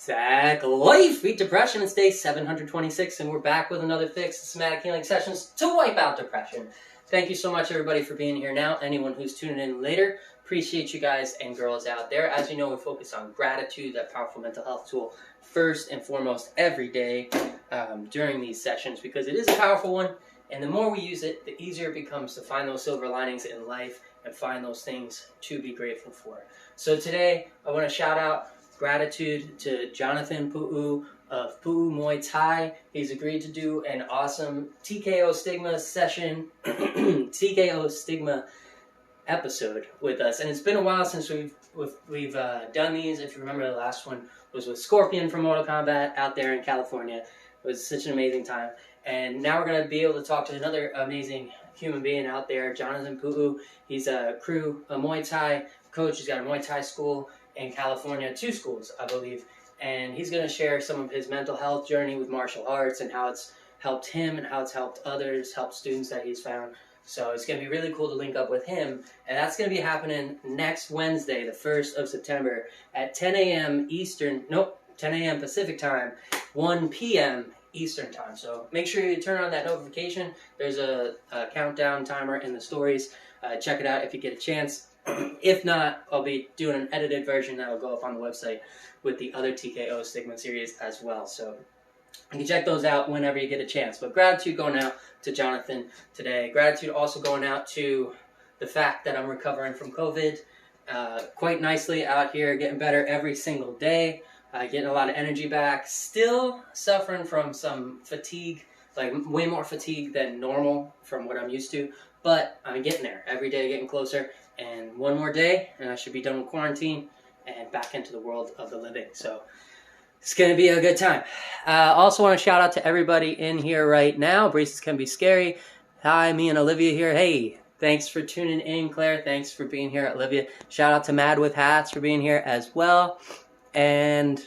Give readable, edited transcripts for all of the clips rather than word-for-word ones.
Zach Life, beat depression. It's day 726, and we're back with another fix, somatic healing sessions to wipe out depression. Thank you so much, everybody, for being here now. Anyone who's tuning in later, appreciate you guys and girls out there. As you know, we focus on gratitude, that powerful mental health tool, first and foremost every day during these sessions, because it is a powerful one. And the more we use it, the easier it becomes to find those silver linings in life and find those things to be grateful for. So today, I want to shout out gratitude to Jonathan Pu'u of Pu'u Muay Thai. He's agreed to do an awesome TKO Stigma session, TKO Stigma episode with us. And it's been a while since we've done these. If you remember, the last one was with Scorpion from Mortal Kombat out there in California. It was such an amazing time. And now we're going to be able to talk to another amazing human being out there, Jonathan Pu'u. He's a Muay Thai coach. He's got a Muay Thai school in California, 2 schools, I believe. And he's going to share some of his mental health journey with martial arts and how it's helped him and how it's helped others, helped students that he's found. So it's going to be really cool to link up with him. And that's going to be happening next Wednesday, the 1st of September at 10 a.m. Pacific time, 1 p.m. Eastern time. So make sure you turn on that notification. There's a countdown timer in the stories. Check it out if you get a chance. If not, I'll be doing an edited version that will go up on the website with the other TKO Stigma series as well. So you can check those out whenever you get a chance. But gratitude going out to Jonathan today. Gratitude also going out to the fact that I'm recovering from COVID quite nicely out here, getting better every single day. Getting a lot of energy back. Still suffering from some fatigue, like way more fatigue than normal from what I'm used to. But I'm getting there. Every day getting closer. And one more day, and I should be done with quarantine and back into the world of the living. So it's going to be a good time. Also want to shout out to everybody in here right now. Braces can be scary. Hi, me and Olivia here. Hey, thanks for tuning in, Claire. Thanks for being here, Olivia. Shout out to Mad with Hats for being here as well. And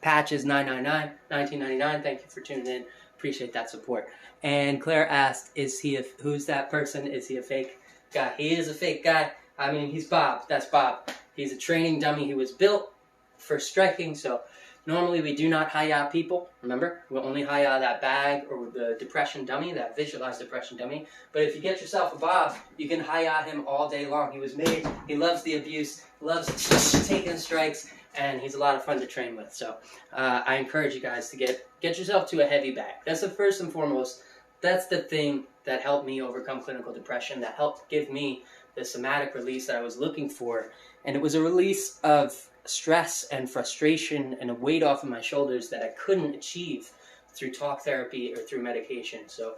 Patches 999, 1999. Thank you for tuning in. Appreciate that support. And Claire asked, who's that person? Is he a fake guy? He is a fake guy. I mean, he's Bob. That's Bob. He's a training dummy. He was built for striking. So normally we do not hi-ya people. Remember, we'll only hi-ya that bag or the depression dummy, that visualized depression dummy. But if you get yourself a Bob, you can hi-ya him all day long. He was made. He loves the abuse, loves taking strikes, and he's a lot of fun to train with. So I encourage you guys to get yourself to a heavy bag. That's the first and foremost. That's the thing that helped me overcome clinical depression, that helped give me the somatic release that I was looking for. And it was a release of stress and frustration and a weight off of my shoulders that I couldn't achieve through talk therapy or through medication. So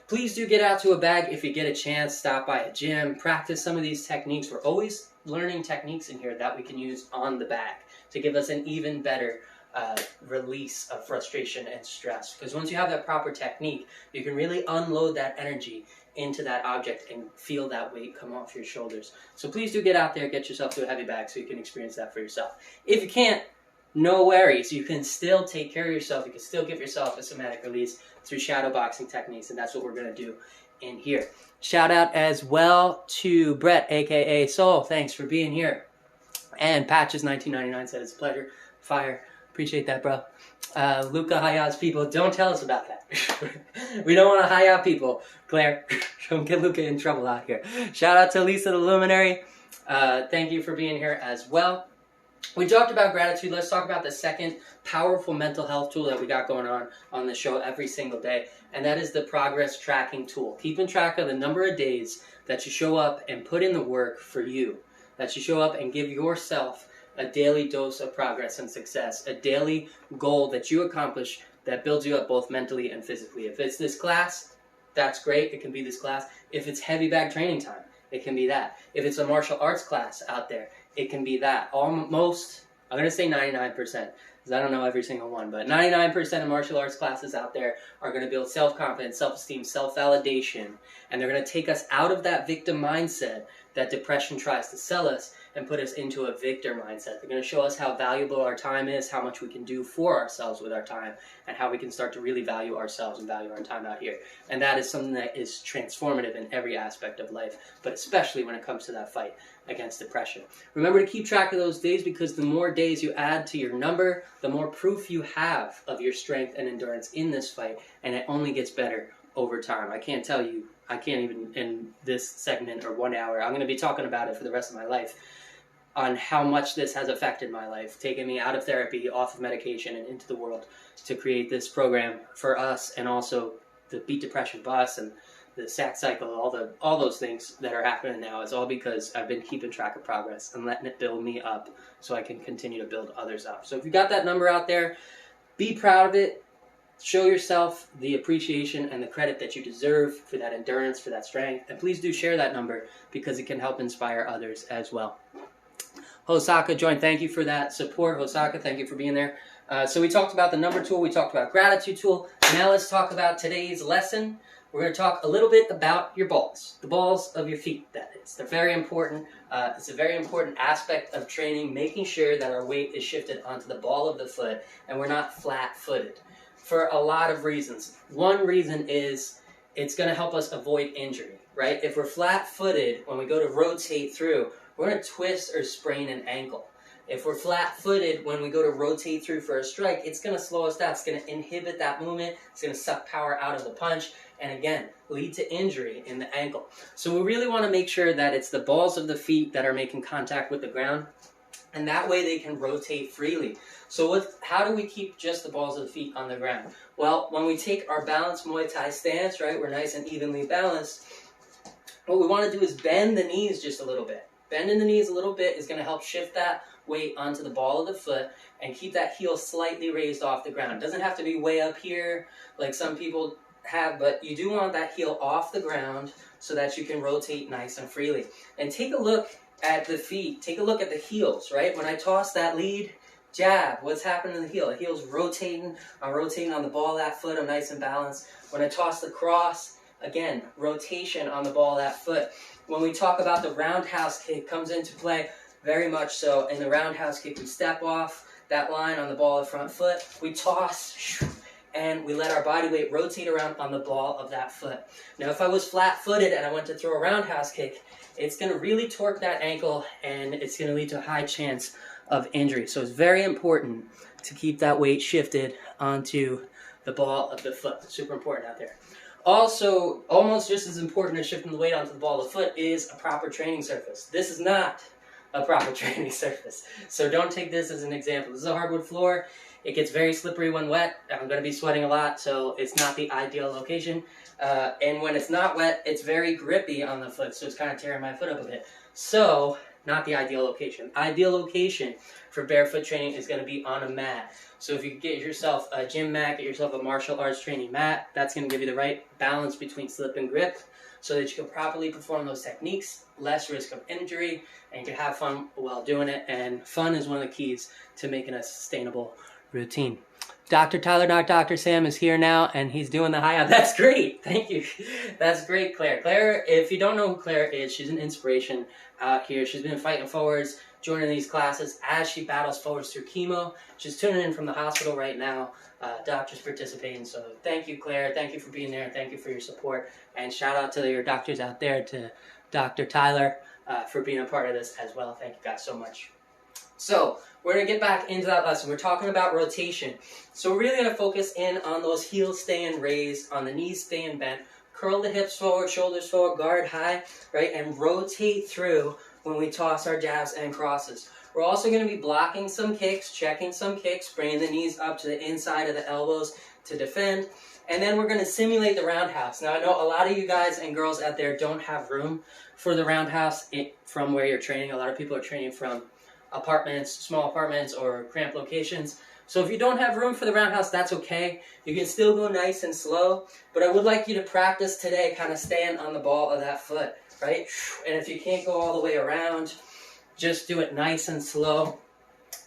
please do get out to a bag if you get a chance. Stop by a gym, practice some of these techniques. We're always learning techniques in here that we can use on the bag to give us an even better release of frustration and stress. Because once you have that proper technique, you can really unload that energy into that object and feel that weight come off your shoulders. So please do get out there, get yourself to a heavy bag so you can experience that for yourself. If you can't, no worries. You can still take care of yourself. You can still give yourself a somatic release through shadow boxing techniques, and that's what we're going to do in here. Shout out as well to Brett, aka Soul. Thanks for being here. And Patches 1999 said it's a pleasure. Fire. Appreciate that, bro. Luca hi-yas people, don't tell us about that. We don't want to hi-ya people. Claire, don't get Luca in trouble out here. Shout out to Lisa the Luminary. Thank you for being here as well. We talked about gratitude. Let's talk about the second powerful mental health tool that we got going on the show every single day, and that is the progress tracking tool. Keeping track of the number of days that you show up and put in the work for you, that you show up and give yourself a daily dose of progress and success, a daily goal that you accomplish that builds you up both mentally and physically. If it's this class, that's great. It can be this class. If it's heavy bag training time, it can be that. If it's a martial arts class out there, it can be that. Almost, I'm going to say 99%, because I don't know every single one, but 99% of martial arts classes out there are going to build self-confidence, self-esteem, self-validation, and they're going to take us out of that victim mindset that depression tries to sell us and put us into a victor mindset. They're going to show us how valuable our time is, how much we can do for ourselves with our time, and how we can start to really value ourselves and value our time out here. And that is something that is transformative in every aspect of life, but especially when it comes to that fight against depression. Remember to keep track of those days, because the more days you add to your number, the more proof you have of your strength and endurance in this fight, and it only gets better over time. I can't even in this segment or 1 hour, I'm going to be talking about it for the rest of my life, on how much this has affected my life, taking me out of therapy, off of medication, and into the world to create this program for us, and also the Beat Depression bus and the SAC cycle, all those things that are happening now. It's all because I've been keeping track of progress and letting it build me up so I can continue to build others up. So if you got that number out there, be proud of it. Show yourself the appreciation and the credit that you deserve for that endurance, for that strength. And please do share that number, because it can help inspire others as well. Hosaka joined. Thank you for that support. Hosaka, thank you for being there. So we talked about the number tool. We talked about gratitude tool. Now let's talk about today's lesson. We're going to talk a little bit about your balls, the balls of your feet, that is. They're very important. It's a very important aspect of training, making sure that our weight is shifted onto the ball of the foot and we're not flat-footed, for a lot of reasons. One reason is it's going to help us avoid injury, right? If we're flat-footed, when we go to rotate through, we're going to twist or sprain an ankle. If we're flat-footed, when we go to rotate through for a strike, it's going to slow us down. It's going to inhibit that movement. It's going to suck power out of the punch, and again, lead to injury in the ankle. So we really want to make sure that it's the balls of the feet that are making contact with the ground, and that way they can rotate freely. So how do we keep just the balls of the feet on the ground? Well, when we take our balanced Muay Thai stance, right, we're nice and evenly balanced, what we want to do is bend the knees just a little bit. Bending the knees a little bit is going to help shift that weight onto the ball of the foot and keep that heel slightly raised off the ground. It doesn't have to be way up here like some people have, but you do want that heel off the ground so that you can rotate nice and freely. And take a look at the feet. Take a look at the heels, right? When I toss that lead jab, what's happening to the heel? The heel's rotating. I'm rotating on the ball of that foot. I'm nice and balanced. When I toss the cross, again, rotation on the ball of that foot. When we talk about the roundhouse kick, comes into play very much so. In the roundhouse kick, we step off that line on the ball of the front foot. We toss, and we let our body weight rotate around on the ball of that foot. Now, if I was flat-footed and I went to throw a roundhouse kick, it's going to really torque that ankle, and it's going to lead to a high chance of injury. So it's very important to keep that weight shifted onto the ball of the foot. Super important out there. Also, almost just as important as shifting the weight onto the ball of the foot is a proper training surface. This is not a proper training surface, so don't take this as an example. This is a hardwood floor. It gets very slippery when wet. I'm going to be sweating a lot, so it's not the ideal location. And when it's not wet, it's very grippy on the foot, so it's kind of tearing my foot up a bit. So, not the ideal location. Ideal location for barefoot training is going to be on a mat. So if you get yourself a gym mat, get yourself a martial arts training mat, that's going to give you the right balance between slip and grip so that you can properly perform those techniques, less risk of injury, and you can have fun while doing it. And fun is one of the keys to making a sustainable routine. Dr. Tyler, not Dr. Sam, is here now, and he's doing the high up. That's great. Thank you. That's great, Claire. Claire, if you don't know who Claire is, she's an inspiration out here. She's been fighting forwards, joining these classes as she battles forwards through chemo. She's tuning in from the hospital right now. Doctors participating. So thank you, Claire. Thank you for being there. Thank you for your support. And shout out to your doctors out there, to Dr. Tyler, for being a part of this as well. Thank you guys so much. So we're going to get back into that lesson. We're talking about rotation. So we're really going to focus in on those heels staying raised, on the knees staying bent. Curl the hips forward, shoulders forward, guard high, right? And rotate through when we toss our jabs and crosses. We're also going to be blocking some kicks, checking some kicks, bringing the knees up to the inside of the elbows to defend. And then we're going to simulate the roundhouse. Now, I know a lot of you guys and girls out there don't have room for the roundhouse from where you're training. A lot of people are training from apartments, small apartments, or cramped locations. So if you don't have room for the roundhouse, that's okay. You can still go nice and slow. But I would like you to practice today kind of staying on the ball of that foot, right? And if you can't go all the way around, just do it nice and slow.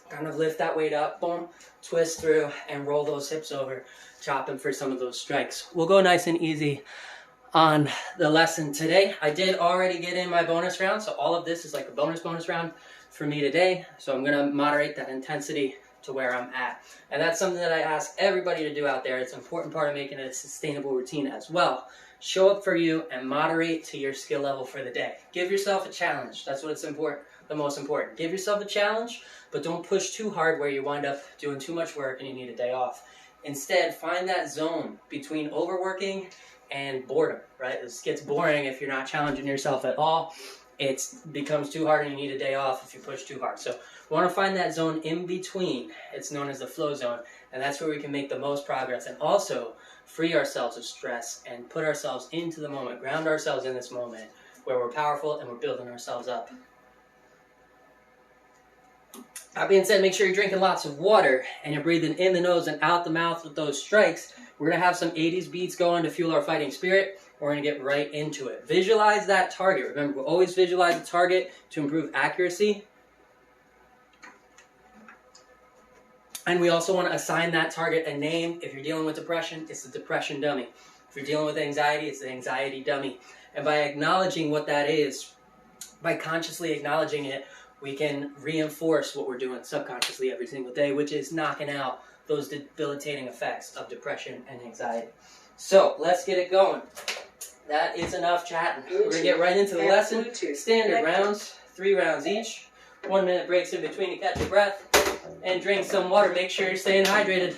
Kind of lift that weight up, boom, twist through, and roll those hips over, chopping for some of those strikes. We'll go nice and easy on the lesson today. I did already get in my bonus round, so all of this is like a bonus round. for me today, so I'm going to moderate that intensity to where I'm at. And that's something that I ask everybody to do out there. It's an important part of making it a sustainable routine as well. Show up for you and moderate to your skill level for the day. Give yourself a challenge. That's what's important, the most important. Give yourself a challenge, but don't push too hard where you wind up doing too much work and you need a day off. Instead, find that zone between overworking and boredom, right? This gets boring if you're not challenging yourself at all. It becomes too hard and you need a day off if you push too hard. So we want to find that zone in between. It's known as the flow zone, and that's where we can make the most progress and also free ourselves of stress and put ourselves into the moment, ground ourselves in this moment where we're powerful and we're building ourselves up. That being said, make sure you're drinking lots of water and you're breathing in the nose and out the mouth with those strikes. We're going to have some 80s beats going to fuel our fighting spirit. We're going to get right into it. Visualize that target. Remember, we'll always visualize the target to improve accuracy. And we also want to assign that target a name. If you're dealing with depression, it's the depression dummy. If you're dealing with anxiety, it's the anxiety dummy. And by acknowledging what that is, by consciously acknowledging it, we can reinforce what we're doing subconsciously every single day, which is knocking out those debilitating effects of depression and anxiety. So let's get it going. That is enough chatting. We're going to get right into the lesson. Standard rounds, 3 rounds each. 1 minute breaks in between to catch your breath. And drink some water. Make sure you're staying hydrated.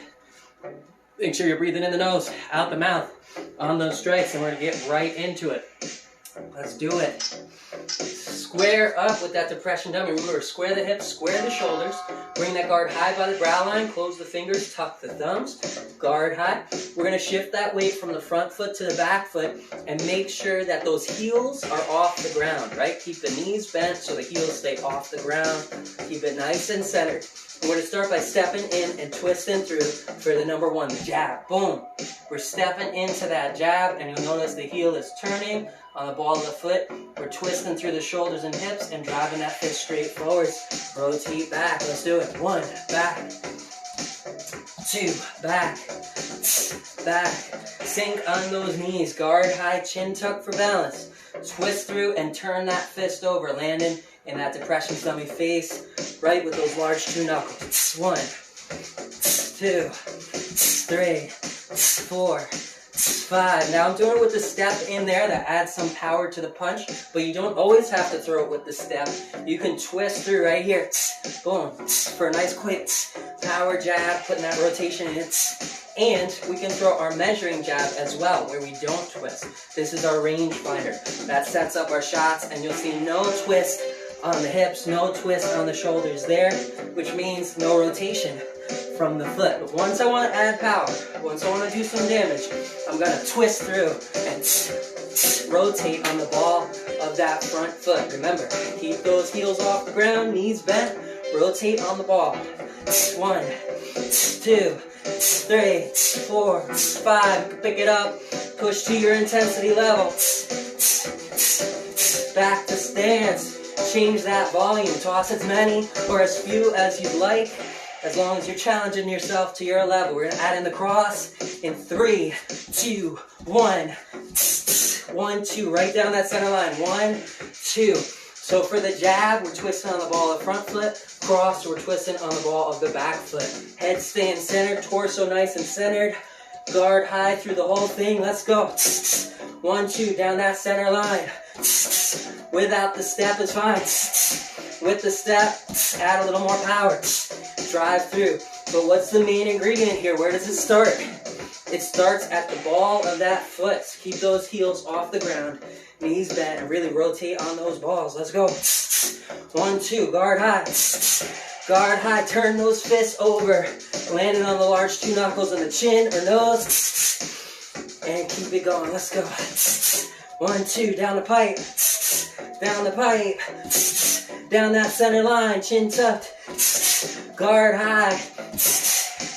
Make sure you're breathing in the nose, out the mouth, on those strikes. And we're going to get right into it. Let's do it. Square up with that depression dummy. Remember, square the hips, square the shoulders. Bring that guard high by the brow line. Close the fingers, tuck the thumbs. Guard high. We're going to shift that weight from the front foot to the back foot and make sure that those heels are off the ground, right? Keep the knees bent so the heels stay off the ground. Keep it nice and centered. We're going to start by stepping in and twisting through for the number 1, the jab. Boom. We're stepping into that jab, and you'll notice the heel is turning on the ball of the foot. We're twisting through the shoulders and hips and driving that fist straight forwards. Rotate back. Let's do it. 1, back. 2, back. Back. Sink on those knees. Guard high, chin tuck for balance. Twist through and turn that fist over, landing in that depression dummy face, right with those large 2 knuckles. 1, 2, 3, 4, 5. Now I'm doing it with the step in there that adds some power to the punch, but you don't always have to throw it with the step. You can twist through right here. Boom. For a nice quick power jab, putting that rotation in. And we can throw our measuring jab as well, where we don't twist. This is our range finder. That sets up our shots, and you'll see no twist on the hips, no twist on the shoulders there, which means no rotation from the foot. But once I want to add power, once I want to do some damage, I'm going to twist through and rotate on the ball of that front foot. Remember, keep those heels off the ground, knees bent, rotate on the ball. 1, 2, 3, 4, 5. You can pick it up, push to your intensity level. Back to stance. Change that volume. Toss as many or as few as you'd like, as long as you're challenging yourself to your level. We're going to add in the cross in 3, 2, 1. 1, 2. Right down that center line. 1, 2. So for the jab, we're twisting on the ball of the front foot. Cross, we're twisting on the ball of the back foot. Head staying centered, torso nice and centered. Guard high through the whole thing. Let's go. 1, 2, down that center line. Without the step is fine. With the step, add a little more power. Drive through. But what's the main ingredient here? Where does it start? It starts at the ball of that foot. Keep those heels off the ground. Knees bent and really rotate on those balls. Let's go. 1, 2, guard high. Guard high, turn those fists over. Landing on the large 2 knuckles on the chin or nose. And keep it going. Let's go. 1, 2, down the pipe. Down the pipe. Down that center line, chin tucked. Guard high.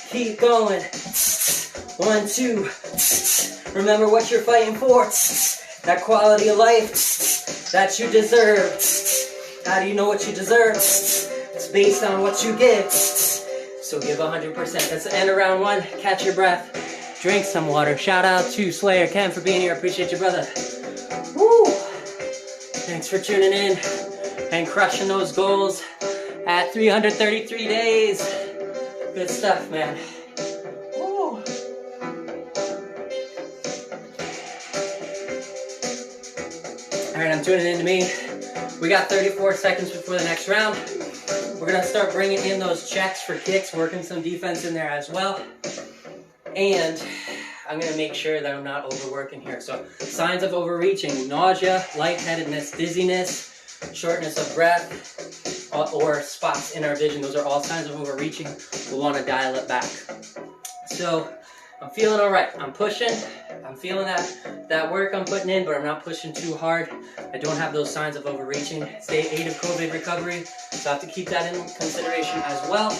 Keep going. 1, 2. Remember what you're fighting for. That quality of life that you deserve. How do you know what you deserve? It's based on what you give. So give 100%. That's the end of round 1. Catch your breath. Drink some water. Shout out to Slayer Ken for being here. Appreciate you, brother. Woo! Thanks for tuning in and crushing those goals. at 333 days. Good stuff, man. Woo. All right, I'm tuning into me. We got 34 seconds before the next round. We're gonna start bringing in those checks for kicks, working some defense in there as well. And I'm gonna make sure that I'm not overworking here. So signs of overreaching: nausea, lightheadedness, dizziness, shortness of breath, or spots in our vision. Those are all signs of overreaching. We'll wanna dial it back. So I'm feeling all right. I'm pushing. I'm feeling that work I'm putting in, but I'm not pushing too hard. I don't have those signs of overreaching. It's day 8 of COVID recovery, so I have to keep that in consideration as well.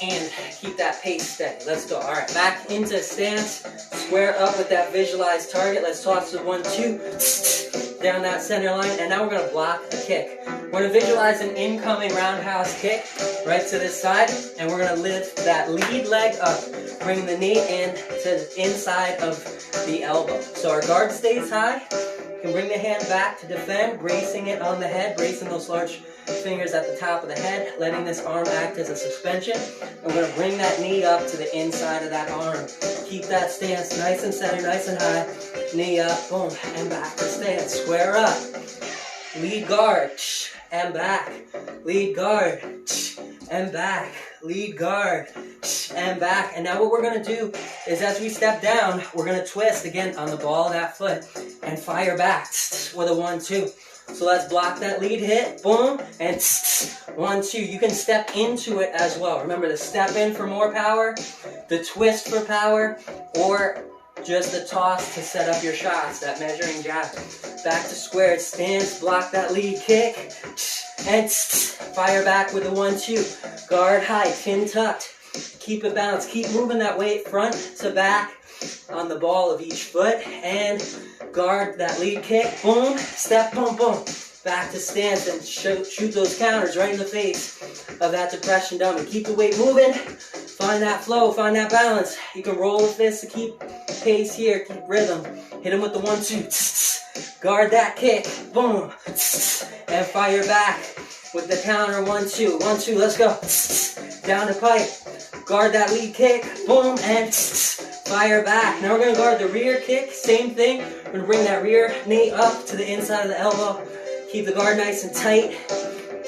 And keep that pace steady. Let's go. All right, back into stance. Square up with that visualized target. Let's toss the 1-2 down that center line, and now we're gonna block the kick. We're gonna visualize an incoming roundhouse kick right to this side, and we're gonna lift that lead leg up. Bring the knee in to the inside of the elbow. So our guard stays high. You can bring the hand back to defend, bracing it on the head, bracing those large fingers at the top of the head, letting this arm act as a suspension. I'm going to bring that knee up to the inside of that arm. Keep that stance nice and center, nice and high. Knee up, boom, and back to stance. Square up. Lead guard, and back. Lead guard, and back. Lead guard, and back. And now what we're going to do is as we step down, we're going to twist again on the ball of that foot and fire back with a 1-2. So let's block that lead hit, boom, and 1-2. You can step into it as well. Remember to step in for more power, the twist for power, or just the toss to set up your shots, that measuring jab. Back to squared stance, block that lead kick, and fire back with a 1-2. Guard high, chin tucked. Keep it balanced. Keep moving that weight front to back on the ball of each foot, and guard that lead kick, boom, step, boom, boom. Back to stance and shoot those counters right in the face of that depression dummy. Keep the weight moving, find that flow, find that balance. You can roll with this to keep pace here, keep rhythm. Hit him with the 1-2, guard that kick, boom, and fire back with the counter 1-2, 1-2, let's go. Down the pipe, guard that lead kick, boom, and fire back. Now we're going to guard the rear kick, same thing. We're going to bring that rear knee up to the inside of the elbow. Keep the guard nice and tight.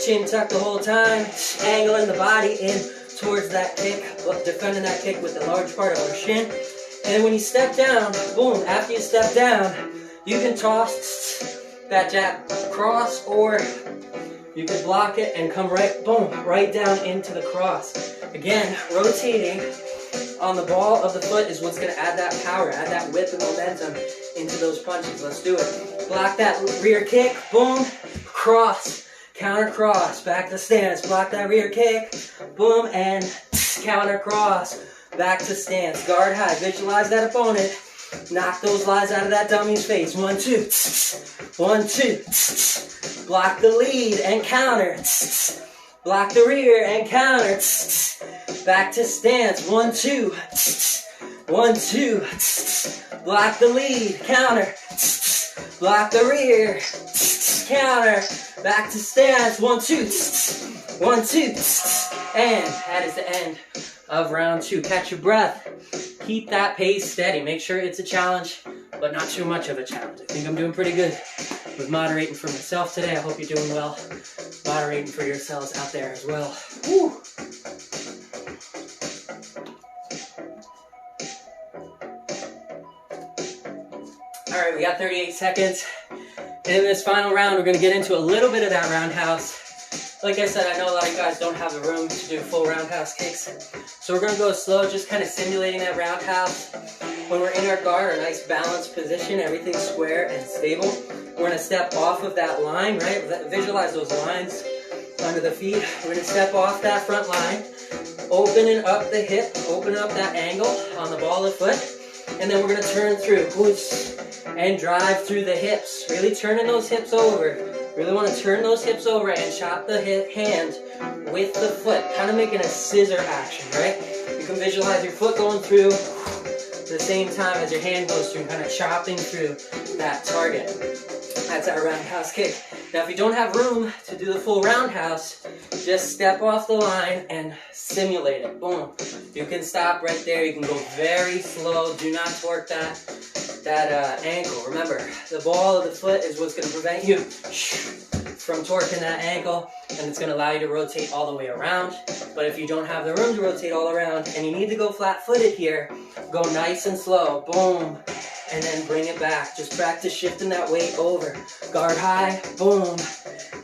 Chin tucked the whole time. Angling the body in towards that kick, defending that kick with the large part of our shin. And when you step down, boom, after you step down, you can toss that jab cross, or you can block it and come right, boom, right down into the cross. Again, rotating on the ball of the foot is what's going to add that power, add that whip and momentum into those punches. Let's do it. Block that rear kick, boom, cross, counter cross, back to stance, block that rear kick, boom, and counter cross, back to stance, guard high, visualize that opponent, knock those lies out of that dummy's face, 1-2, 1-2, block the lead and counter, block the rear and counter, back to stance, 1-2, 1-2, block the lead, counter, block the rear, counter, back to stance, 1-2, 1-2, and that is the end of round 2. Catch your breath, keep that pace steady, make sure it's a challenge, but not too much of a challenge. I think I'm doing pretty good with moderating for myself today. I hope you're doing well, moderating for yourselves out there as well. Woo. Alright, we got 38 seconds. And in this final round, we're going to get into a little bit of that roundhouse. Like I said, I know a lot of you guys don't have the room to do full roundhouse kicks. So we're going to go slow, just kind of simulating that roundhouse. When we're in our guard, a nice balanced position, everything's square and stable. We're going to step off of that line, right? Visualize those lines under the feet. We're going to step off that front line, opening up the hip, opening up that angle on the ball of the foot. And then we're going to turn through, and drive through the hips. Really turning those hips over. Really want to turn those hips over and chop the hand with the foot. Kind of making a scissor action, right? You can visualize your foot going through at the same time as your hand goes through, kind of chopping through that target. That's our roundhouse kick. Now if you don't have room to do the full roundhouse, Just step off the line and simulate it. Boom. You can stop right there. You can go very slow. Do not torque that ankle. Remember, the ball of the foot is what's going to prevent you from torquing that ankle, and it's going to allow you to rotate all the way around. But if you don't have the room to rotate all around and you need to go flat-footed here, go nice and slow. Boom. And then bring it back. Just practice shifting that weight over. Guard high. Boom.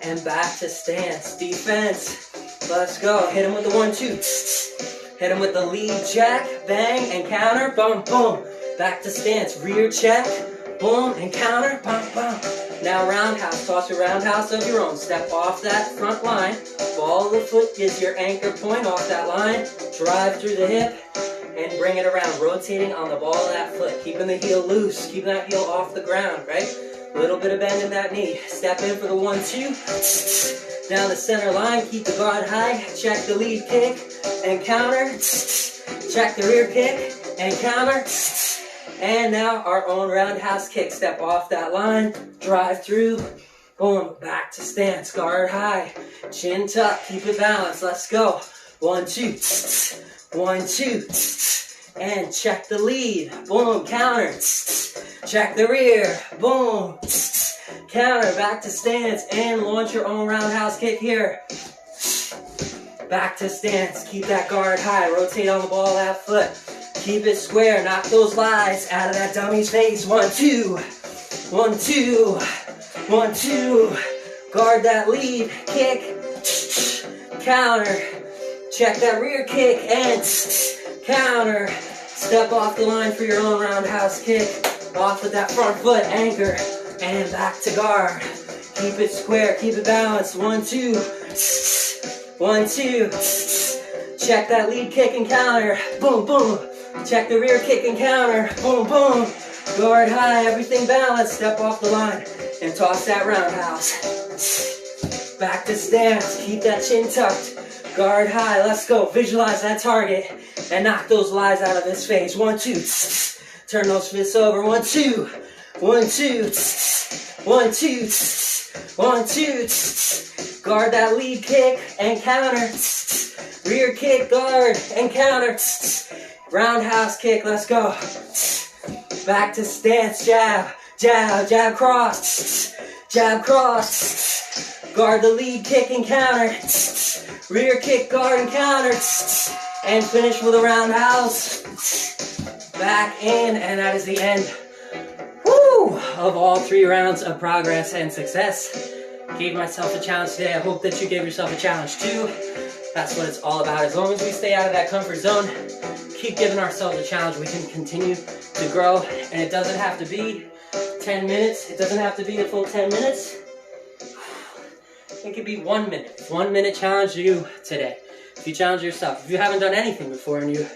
And back to stance. Defense. Let's go. Hit him with the 1-2. Hit him with the lead check. Bang and counter. Boom, boom. Back to stance. Rear check. Boom and counter. Boom, boom. Now roundhouse. Toss a roundhouse of your own. Step off that front line. Ball of the foot is your anchor point off that line. Drive through the hip and bring it around. Rotating on the ball of that foot. Keeping the heel loose. Keeping that heel off the ground, right? A little bit of bend in that knee. Step in for the 1-2. Down the center line. Keep the guard high. Check the lead kick and counter. Check the rear kick and counter. And now our own roundhouse kick. Step off that line. Drive through. Boom. Back to stance. Guard high. Chin tuck. Keep it balanced. Let's go. 1-2. 1-2. And check the lead. Boom. Counter. Check the rear. Boom. Counter. Back to stance. And launch your own roundhouse kick here. Back to stance. Keep that guard high. Rotate on the ball of that foot. Keep it square. Knock those lies out of that dummy's face. 1-2. 1-2. 1-2. Guard that lead. Kick. Counter. Check that rear kick. And counter. Step off the line for your own roundhouse kick. Off with that front foot. Anchor. And back to guard. Keep it square. Keep it balanced. 1-2. 1-2. Check that lead kick and counter. Boom, boom. Check the rear kick and counter. Boom, boom. Guard high. Everything balanced. Step off the line and toss that roundhouse. Back to stance. Keep that chin tucked. Guard high. Let's go. Visualize that target and knock those lies out of his face. 1-2. Turn those fists over. 1-2. 1-2. 1-2. 1-2. Guard that lead kick and counter. Rear kick, guard, and counter. Roundhouse kick, let's go. Back to stance, jab, jab, jab, cross. Jab, cross. Guard the lead kick and counter. Rear kick, guard, and counter. And finish with a roundhouse. Back in, and that is the end. Woo! Of all 3 rounds of progress and success. Gave myself a challenge today. I hope that you gave yourself a challenge too. That's what it's all about. As long as we stay out of that comfort zone, keep giving ourselves a challenge, we can continue to grow. And it doesn't have to be 10 minutes. It doesn't have to be a full 10 minutes. It could be 1 minute. 1 minute challenge to you today. If you challenge yourself, if you haven't done anything before and you've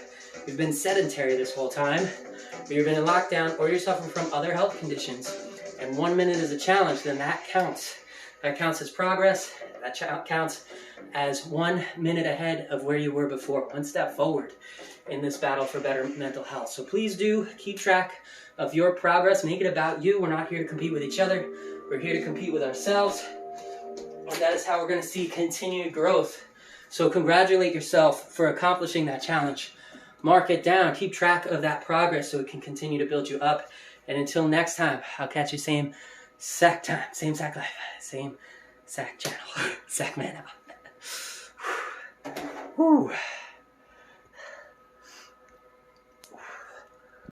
been sedentary this whole time, or you've been in lockdown, or you're suffering from other health conditions, and 1 minute is a challenge, then that counts. That counts as progress. That counts as 1 minute ahead of where you were before, 1 step forward in this battle for better mental health. So please do keep track of your progress. Make it about you. We're not here to compete with each other. We're here to compete with ourselves. And that is how we're going to see continued growth. So congratulate yourself for accomplishing that challenge. Mark it down. Keep track of that progress so it can continue to build you up. And until next time, I'll catch you same sack time, same sack life, same sack channel, sack man out. Whew.